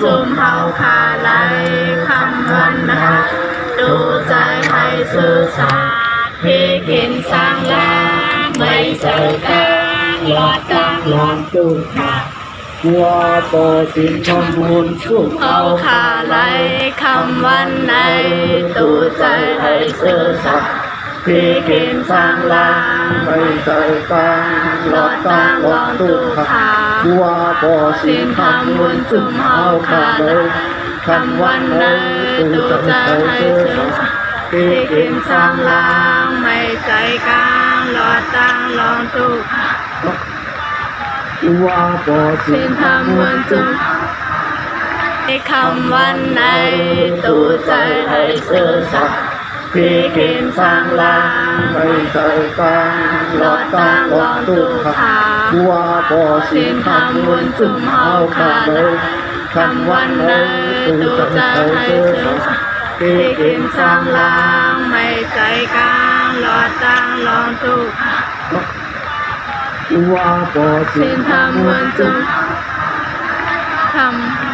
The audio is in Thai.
จุ่มเฮาขาไหลคำวันนะคะดูใจให้สื่อสารพี่กินสร้างแรงไม่เจอกันหลอดตั้งหลอดตุกค่ะวัวโปสินทำบุญชุก เอาขาไหลคำวันไหนดูใจให้สื่อสารพี่กินสร้างแรง ไม่ใจกลางหลอดตั้งหลอดตุกค่ะวัวโปสินทำบุญชุกเอาขาเลยคำวันไหนตูใจให้เสื่อมพี่กินสร้างแรงไม่ใจกลางหลอดตั้งหลอดตุกวัวโปสิ สิ้ น น ทำ ทำ บุ บุ ญ ญ ชุ จุ ก ในคำวันไหนตูใจให้สื่อสารพี่กินสร้างแรง ไม่ใจกลางหลอดตั้งหลอดตุกค่ะวัวโปสิ สิ้ น น ทำ ทำ บุ บุ ญ ญ ชุ จุ่ ก ม เอา เฮา ขา ขา เล เลย ย คำ คำ วั วัน น ไหน ไหน ตู ตู ใจ ใจ ให้ ให้ เสื่ สื่ อ อ ม สาร พี่ พี่ กิ กิ น น ส ส ร้า ร้าง ง แร แรง งไม่ใจกลางหลอดตั้งหลอดตุก วัวโปสิ สิ้ น น ทำ ทำ บุ บุ ญ ญ ชุ จุ่ ก มทำ